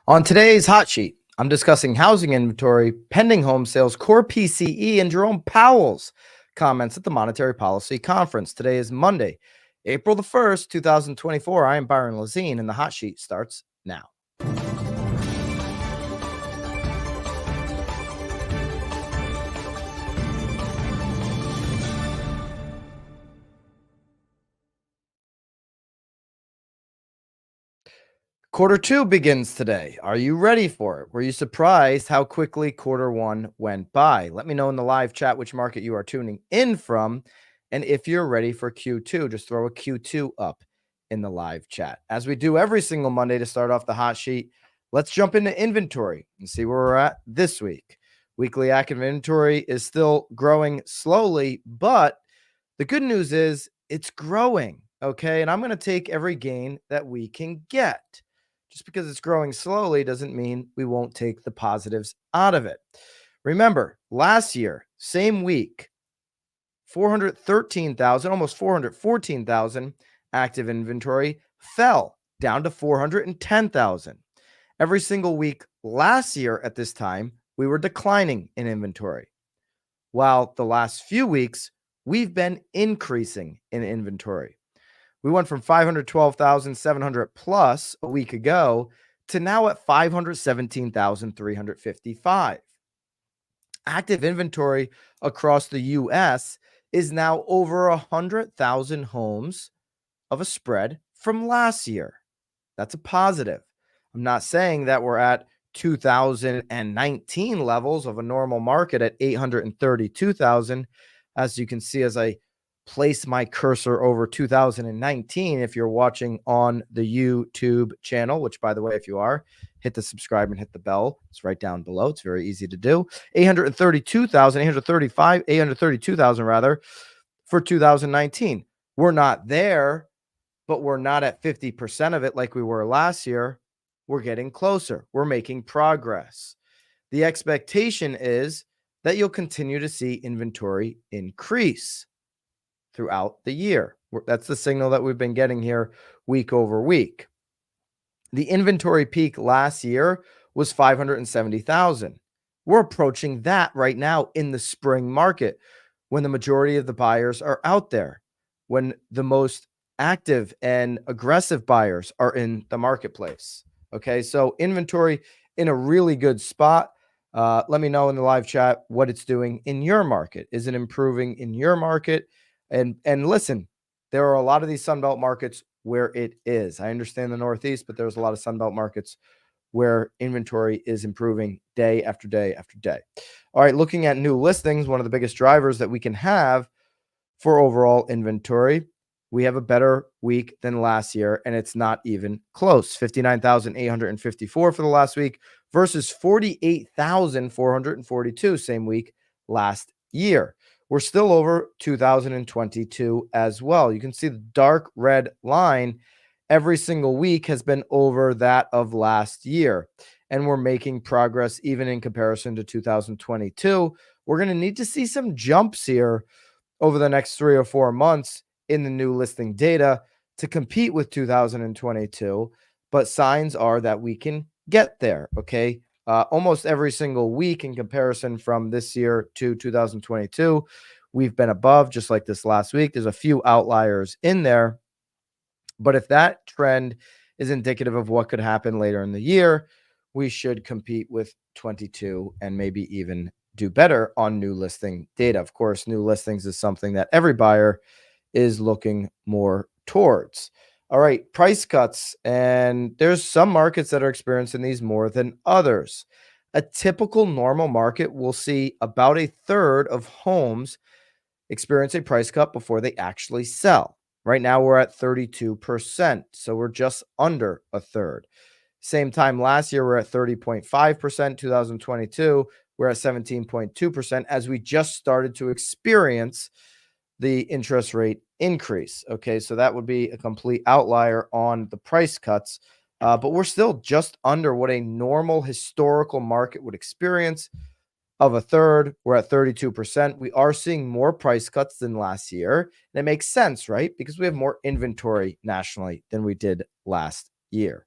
On today's hot sheet, I'm discussing housing inventory, pending home sales, core PCE, and Jerome Powell's comments at the Monetary Policy Conference. Today is Monday, April the 1st, 2024. I am Byron Lazine, and the hot sheet starts now. Quarter two begins today. Are you ready for it? Were you surprised how quickly quarter one went by? Let me know in the live chat which market you are tuning in from. And if you're ready for Q2, just throw a Q2 up in the live chat. As we do every single Monday to start off the hot sheet, let's jump into inventory and see where we're at this week. Weekly active inventory is still growing slowly, but the good news is it's growing. Okay. And I'm going to take every gain that we can get. Just because it's growing slowly doesn't mean we won't take the positives out of it. Remember, last year, same week, 413,000, almost 414,000 active inventory fell down to 410,000. Every single week last year at this time, we were declining in inventory. While the last few weeks, we've been increasing in inventory. We went from 512,700 plus a week ago to now at 517,355. Active inventory across the U.S. is now over 100,000 homes of a spread from last year. That's a positive. I'm not saying that we're at 2019 levels of a normal market at 832,000. As you can see, as I place my cursor over 2019. If you're watching on the YouTube channel, which by the way, if you are, hit the subscribe and hit the bell. It's right down below. It's very easy to do. 832,000 rather for 2019. We're not there, but we're not at 50% of it like we were last year. We're getting closer. We're making progress. The expectation is that you'll continue to see inventory increase throughout the year. That's the signal that we've been getting here week over week. The inventory peak last year was 570,000. We're approaching that right now in the spring market when the majority of the buyers are out there, when the most active and aggressive buyers are in the marketplace. Okay, so inventory in a really good spot. Let me know in the live chat what it's doing in your market. Is it improving in your market? And listen, there are a lot of these Sunbelt markets where it is. I understand the Northeast, but there's a lot of Sunbelt markets where inventory is improving day after day after day. All right, looking at new listings, one of the biggest drivers that we can have for overall inventory, we have a better week than last year, and it's not even close. 59,854 for the last week versus 48,442 same week last year. We're still over 2022 as well. You can see the dark red line every single week has been over that of last year. And we're making progress even in comparison to 2022. We're going to need to see some jumps here over the next 3 or 4 months in the new listing data to compete with 2022. But signs are that we can get there. Okay. Almost every single week in comparison from this year to 2022, we've been above, just like this last week. There's a few outliers in there, but if that trend is indicative of what could happen later in the year, we should compete with 22 and maybe even do better on new listing data. Of course, new listings is something that every buyer is looking more towards. All right, price cuts. And there's some markets that are experiencing these more than others. A typical normal market will see about a third of homes experience a price cut before they actually sell. Right now, we're at 32%. So we're just under a third. Same time last year, we're at 30.5%. 2022, we're at 17.2% as we just started to experience the interest rate increase. Okay, so that would be a complete outlier on the price cuts, but we're still just under what a normal historical market would experience of a third. We're at 32%. We are seeing more price cuts than last year. And it makes sense, right? Because we have more inventory nationally than we did last year.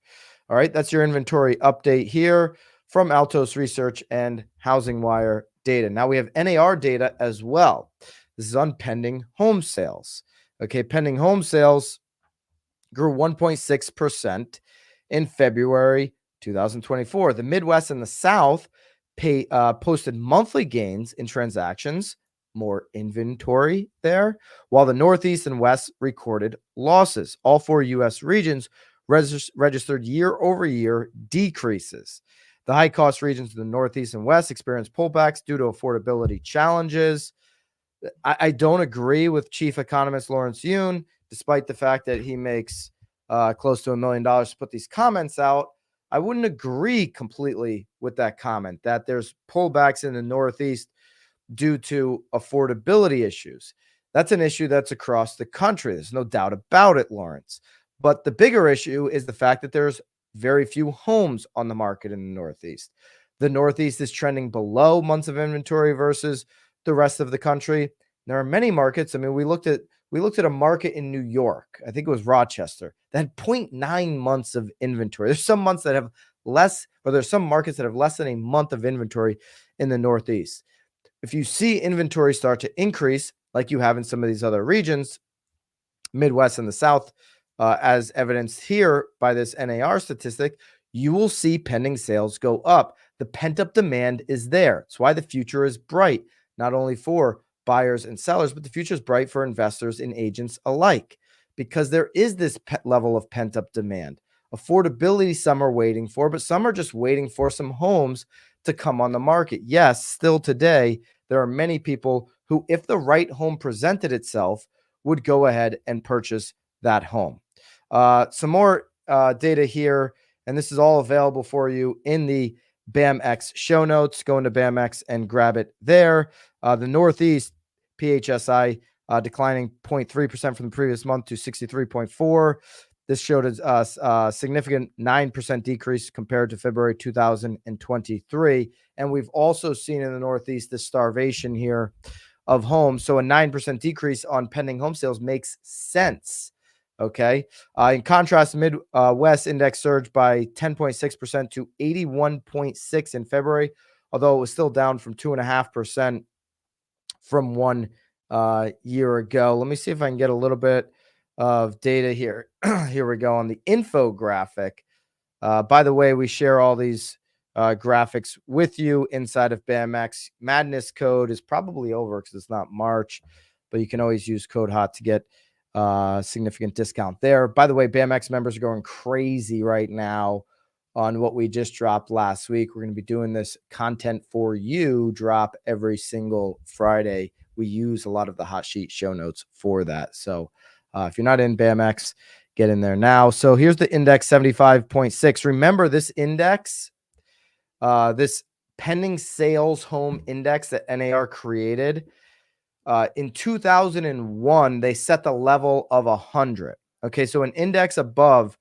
All right, that's your inventory update here from Altos Research and Housing Wire data. Now we have NAR data as well. This is on pending home sales. Okay, pending home sales grew 1.6% in February 2024. The Midwest and the South posted monthly gains in transactions, more inventory there, while the Northeast and West recorded losses. All four U.S. regions registered year-over-year decreases. The high-cost regions of the Northeast and West experienced pullbacks due to affordability challenges. I don't agree with Chief Economist Lawrence Yun, despite the fact that he makes close to $1 million to put these comments out. I wouldn't agree completely with that comment that there's pullbacks in the Northeast due to affordability issues. That's an issue that's across the country. There's no doubt about it, Lawrence. But the bigger issue is the fact that there's very few homes on the market in the Northeast. The Northeast is trending below months of inventory versus the rest of the country. There are many markets. I mean, we looked at a market in New York. I think it was Rochester that had 0.9 months of inventory. There's some months that have less, or there's some markets that have less than a month of inventory in the Northeast. If you see inventory start to increase, like you have in some of these other regions, Midwest and the South, as evidenced here by this NAR statistic, you will see pending sales go up. The pent-up demand is there. It's why the future is bright, not only for buyers and sellers, but the future is bright for investors and agents alike, because there is this level of pent-up demand. Affordability, some are waiting for, but some are just waiting for some homes to come on the market. Yes, still today, there are many people who, if the right home presented itself, would go ahead and purchase that home. Some more data here, and this is all available for you in the BAMX show notes. Go into BAMX and grab it there. The Northeast PHSI declining 0.3% from the previous month to 63.4. This showed a significant 9% decrease compared to February 2023. And we've also seen in the Northeast the starvation here of homes. So a 9% decrease on pending home sales makes sense. Okay. In contrast, Midwest index surged by 10.6% to 81.6 in February, although it was still down from 2.5% from 1 year ago. Let me see if I can get a little bit of data here. Here we go on the infographic. By the way, we share all these graphics with you inside of BAMX. Madness code is probably over because it's not March, but you can always use code HOT to get significant discount there. By the way, BAMX members are going crazy right now on what we just dropped last week. We're going to be doing this content for you drop every single Friday. We use a lot of the hot sheet show notes for that. So if you're not in BAMX, get in there now. So here's the index 75.6. Remember this index, this pending sales home index that NAR created. In 2001, they set the level of 100. Okay, so an index above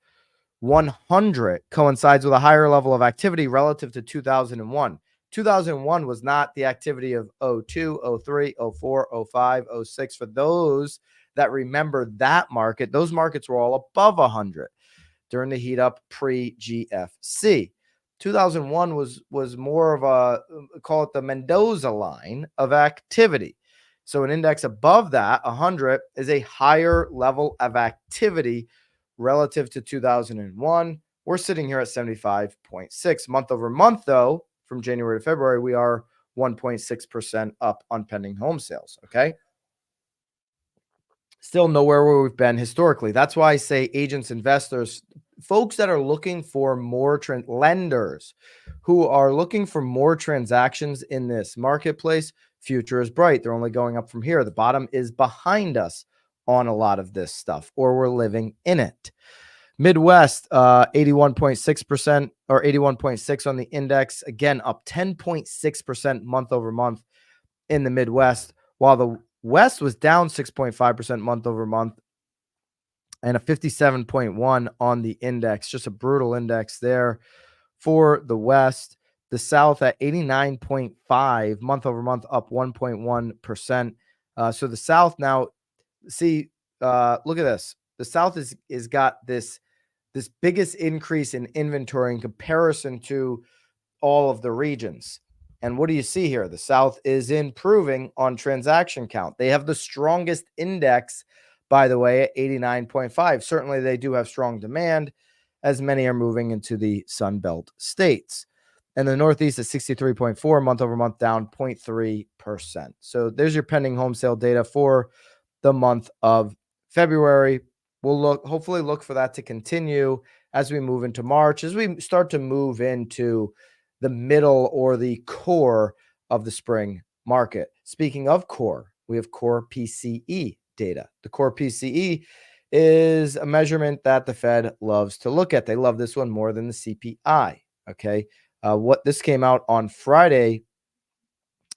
100 coincides with a higher level of activity relative to 2001. 2001 was not the activity of 02, 03, 04, 05, 06. For those that remember that market, those markets were all above 100 during the heat up pre-GFC. 2001 was more of a, call it the Mendoza line of activity. So an index above that, 100, is a higher level of activity relative to 2001. We're sitting here at 75.6. Month over month, though, from January to February, we are 1.6% up on pending home sales, okay? Still nowhere where we've been historically. That's why I say agents, investors, folks that are looking for more lenders who are looking for more transactions in this marketplace, future is bright. They're only going up from here. The bottom is behind us on a lot of this stuff, or we're living in it. Midwest, 81.6% or 81.6 on the index. Again, up 10.6% month over month in the Midwest, while the West was down 6.5% month over month and a 57.1 on the index. Just a brutal index there for the West. The South at 89.5 month over month, up 1.1%. So the South now, see, look at this. The South is got this this biggest increase in inventory in comparison to all of the regions. And what do you see here? The South is improving on transaction count. They have the strongest index, by the way, at 89.5. Certainly, they do have strong demand, as many are moving into the Sun Belt states. And the Northeast is 63.4, month over month, down 0.3%. So there's your pending home sale data for the month of February. We'll hopefully look for that to continue as we move into March, as we start to move into the middle or the core of the spring market. Speaking of core, we have core PCE data. The core PCE is a measurement that the Fed loves to look at. They love this one more than the CPI. Okay. What this came out on Friday,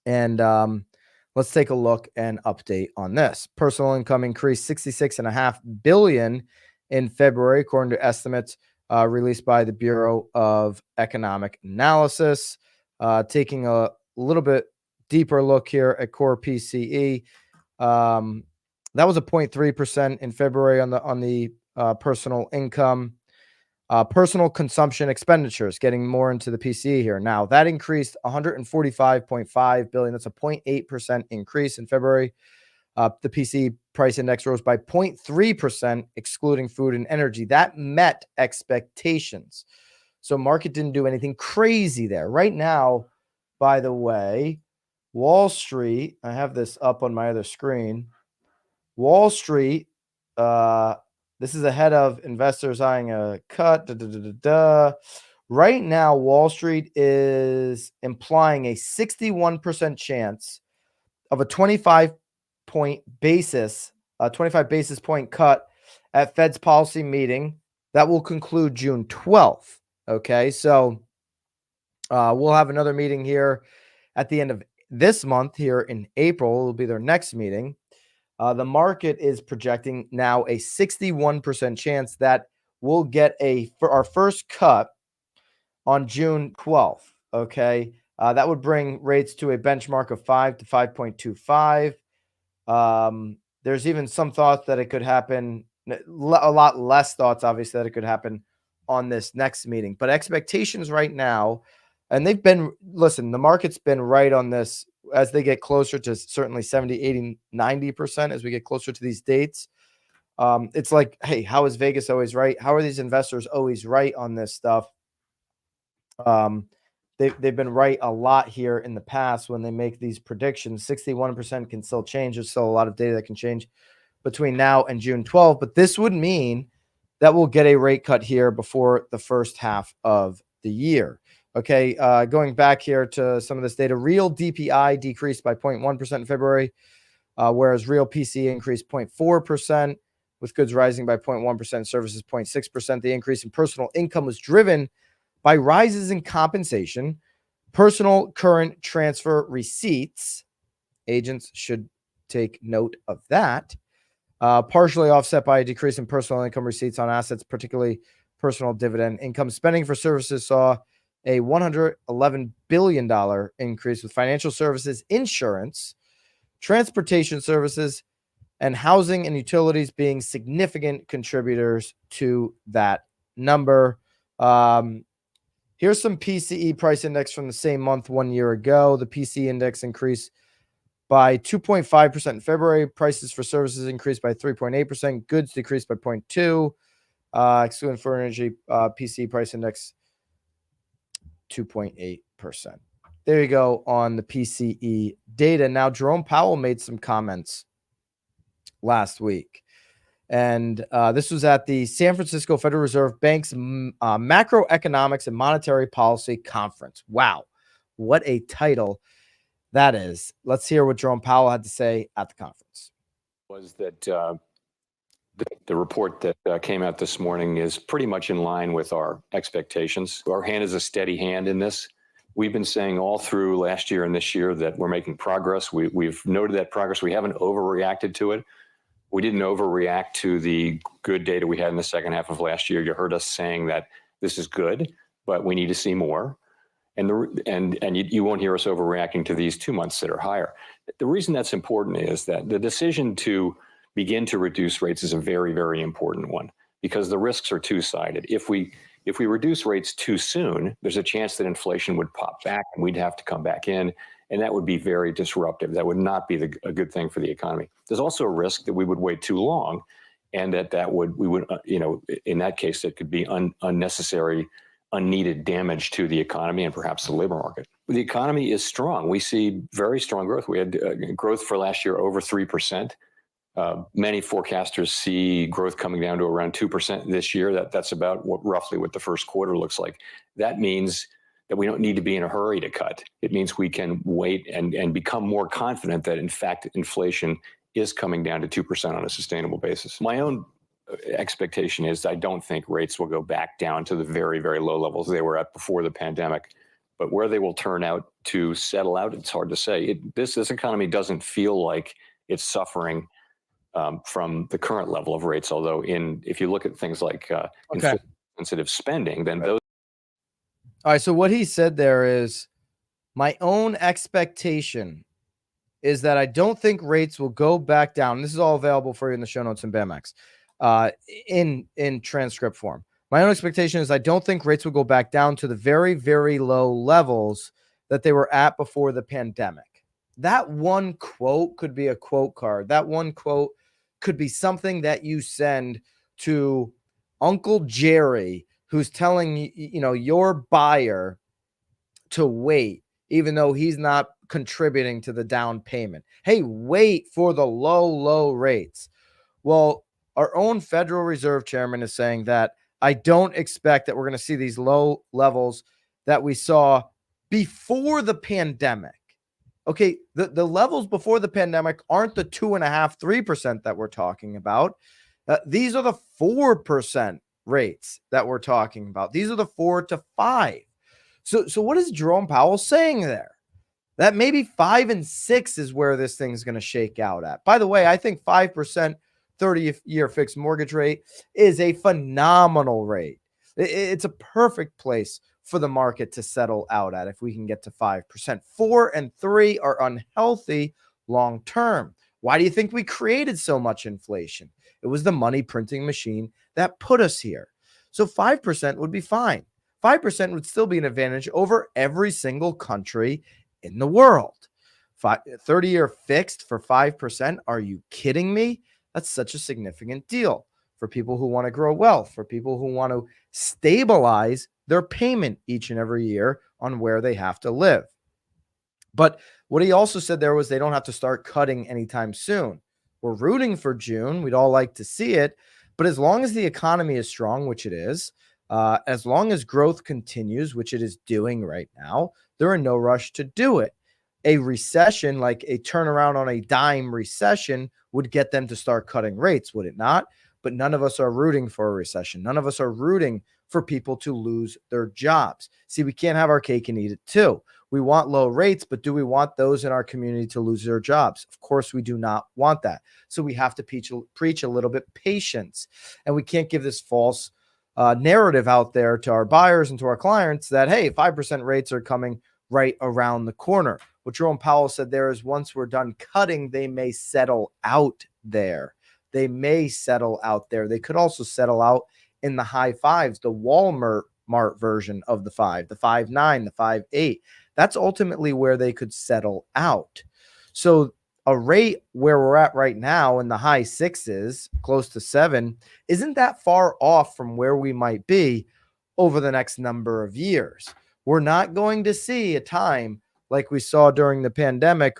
and let's take a look and update on this. Personal income increased $66.5 billion in February, according to estimates released by the Bureau of Economic Analysis. Taking a little bit deeper look here at core PCE, that was a 0.3% in February on the personal income. Personal consumption expenditures, getting more into the PCE here. Now, that increased $145.5 billion. That's a 0.8% increase in February. The PCE price index rose by 0.3%, excluding food and energy. That met expectations. So market didn't do anything crazy there. Right now, by the way, Wall Street, I have this up on my other screen. Wall Street, this is ahead of investors eyeing a cut. Right now, Wall Street is implying a 61% chance of a 25 basis point cut at Fed's policy meeting that will conclude June 12th. Okay, so we'll have another meeting here at the end of this month here in April. It'll be their next meeting. The market is projecting now a 61% chance that we'll get our first cut on June 12th. Okay, that would bring rates to a benchmark of 5 to 5.25. There's even some thoughts that it could happen, a lot less thoughts, obviously, that it could happen on this next meeting. But expectations right now, and the market's been right on this as they get closer to certainly 70, 80, 90% as we get closer to these dates. It's like, hey, how is Vegas always right? How are these investors always right on this stuff? They've been right a lot here in the past when they make these predictions. 61% can still change. There's still a lot of data that can change between now and June 12th. But this would mean that we'll get a rate cut here before the first half of the year. Okay, going back here to some of this data, real DPI decreased by 0.1% in February, whereas real PCE increased 0.4%, with goods rising by 0.1%, services 0.6%. The increase in personal income was driven by rises in compensation, personal current transfer receipts. Agents should take note of that. Partially offset by a decrease in personal income receipts on assets, particularly personal dividend income. Spending for services saw a $111 billion increase, with financial services, insurance, transportation services, and housing and utilities being significant contributors to that number. Here's some PCE price index from the same month 1 year ago. The PCE index increased by 2.5% in February. Prices for services increased by 3.8%. Goods decreased by 0.2%. Excluding foreign energy, PCE price index 2.8%. There you go on the PCE data. Now, Jerome Powell made some comments last week, and this was at the San Francisco Federal Reserve Bank's Macroeconomics and Monetary Policy Conference. Wow, what a title that is. Let's hear what Jerome Powell had to say at the conference. Was that the report that came out this morning is pretty much in line with our expectations. Our hand is a steady hand in this. We've been saying all through last year and this year that we're making progress. We've noted that progress. We haven't overreacted to it. We didn't overreact to the good data we had in the second half of last year. You heard us saying that this is good, but we need to see more. And you won't hear us overreacting to these 2 months that are higher. The reason that's important is that the decision to begin to reduce rates is a very, very important one. because the risks are two-sided. If we reduce rates too soon, there's a chance that inflation would pop back and we'd have to come back in, and that would be very disruptive. That would not be a good thing for the economy. There's also a risk that we would wait too long, and we would in that case, it could be unnecessary, unneeded damage to the economy and perhaps the labor market. The economy is strong. We see very strong growth. We had growth for last year over 3%. Many forecasters see growth coming down to around 2% this year. That's about roughly what the first quarter looks like. That means that we don't need to be in a hurry to cut. It means we can wait and become more confident that, in fact, inflation is coming down to 2% on a sustainable basis. My own expectation is I don't think rates will go back down to the very, very low levels they were at before the pandemic. But where they will turn out to settle out, it's hard to say. This economy doesn't feel like it's suffering from the current level of rates. Although, if you look at things like inflation-sensitive spending, then those. All right. So what he said there is, my own expectation is that I don't think rates will go back down. This is all available for you in the show notes in BAMX, in transcript form. My own expectation is I don't think rates will go back down to the very, very low levels that they were at before the pandemic. That one quote could be a quote card. That one quote could be something that you send to Uncle Jerry, who's telling your buyer to wait, even though he's not contributing to the down payment. Hey, wait for the low rates. Well, our own Federal Reserve Chairman is saying that I don't expect that we're going to see these low levels that we saw before the pandemic. Okay, the levels before the pandemic aren't the 2.5%, 3% that we're talking about. These are the 4% rates that we're talking about. These are the 4 to 5. So what is Jerome Powell saying there? That maybe 5 and 6 is where this thing's going to shake out at. By the way, I think 5% 30-year fixed mortgage rate is a phenomenal rate. It's a perfect place for the market to settle out at if we can get to 5%. 4 and 3 are unhealthy long term. Why do you think we created so much inflation? It was the money printing machine that put us here. So 5% would be fine. 5% would still be an advantage over every single country in the world. 30-year fixed for 5%? Are you kidding me? That's such a significant deal for people who want to grow wealth, for people who want to stabilize their payment each and every year on where they have to live. But what he also said there was they don't have to start cutting anytime soon. We're rooting for June. We'd all like to see it. But as long as the economy is strong, which it is, as long as growth continues, which it is doing right now, they're in no rush to do it. A recession, like a turnaround on a dime recession, would get them to start cutting rates, would it not? But none of us are rooting for a recession. None of us are rooting for people to lose their jobs. See, we can't have our cake and eat it too. We want low rates, but do we want those in our community to lose their jobs? Of course, we do not want that. So we have to preach a little bit patience. And we can't give this false narrative out there to our buyers and to our clients that, hey, 5% rates are coming right around the corner. What Jerome Powell said there is once we're done cutting, they may settle out there. They may settle out there. They could also settle out in the high fives, the Walmart version of the 5, the 5.9, the 5.8. That's ultimately where they could settle out. So a rate where we're at right now in the high 6s, close to 7, isn't that far off from where we might be over the next number of years. We're not going to see a time like we saw during the pandemic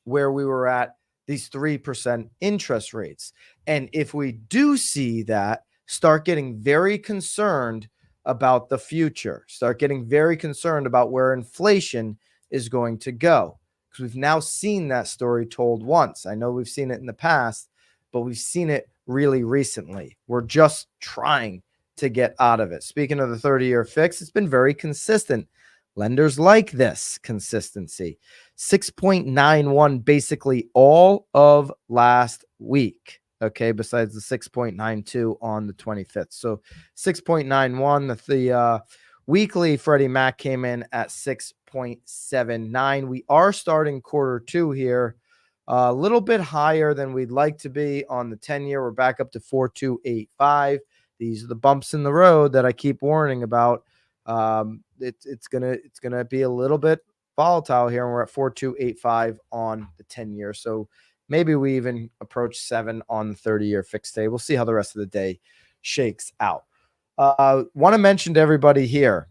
where we were at these 3% interest rates. And if we do see that, start getting very concerned about the future, start getting very concerned about where inflation is going to go. Because we've now seen that story told once. I know we've seen it in the past, but we've seen it really recently. We're just trying to get out of it. Speaking of the 30-year fix, it's been very consistent. Lenders like this consistency. 6.91 basically all of last week. Okay, besides the 6.92 on the 25th. So 6.91, the weekly Freddie Mac came in at 6.79. We are starting quarter 2 here A little bit higher than we'd like to be on the 10-year. We're back up to 4.285. These are the bumps in the road that I keep warning about. It's gonna be a little bit volatile here, and we're at 4.285 on the 10-year. So maybe we even approach 7 on the 30-year fixed day. We'll see how the rest of the day shakes out. Want to mention to everybody here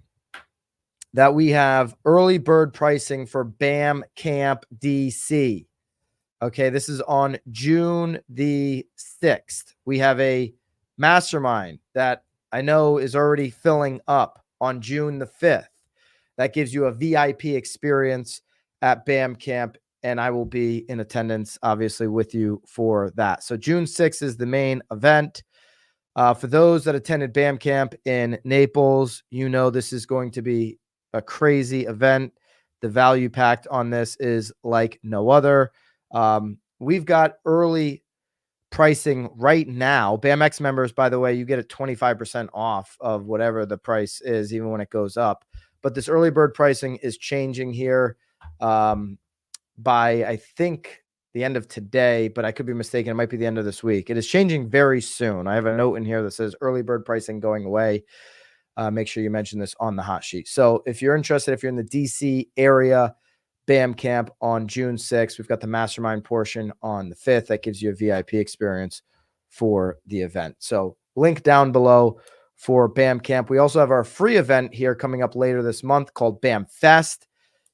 that we have early bird pricing for BAM Camp DC. Okay, this is on June the 6th. We have a mastermind that I know is already filling up on June the 5th. That gives you a VIP experience at BAM Camp, and I will be in attendance, obviously, with you for that. So June 6th is the main event. For those that attended BAM Camp in Naples, you know this is going to be a crazy event. The value packed on this is like no other. We've got early pricing right now. BAMX members, by the way, you get a 25% off of whatever the price is, even when it goes up. But this early bird pricing is changing here by, I think, the end of today, but I could be mistaken. It might be the end of this week. It is changing very soon. I have a note in here that says early bird pricing going away. Make sure you mention this on the hot sheet. So if you're interested, if you're in the DC area, BAM Camp on June 6th, we've got the mastermind portion on the 5th. That gives you a VIP experience for the event. So link down below for BAM Camp. We also have our free event here coming up later this month called BAM Fest.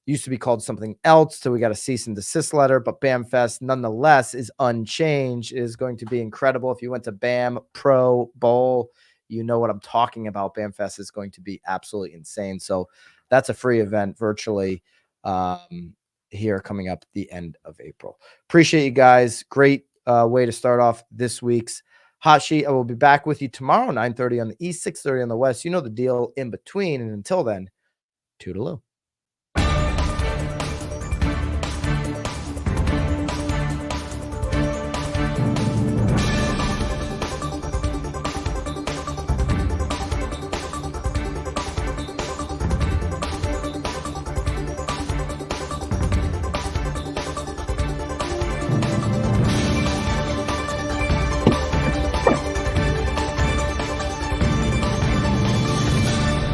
Used to be called something else, so we got a cease and desist letter, but BAM Fest nonetheless is unchanged. It is going to be incredible. If you went to BAM Pro Bowl, you know what I'm talking about. BAM Fest is going to be absolutely insane. So that's a free event virtually here coming up the end of April. Appreciate you guys. Great way to start off this week's hot sheet. I will be back with you tomorrow, 9:30 on the East, 6:30 on the West. You know the deal in between. And until then, toodaloo.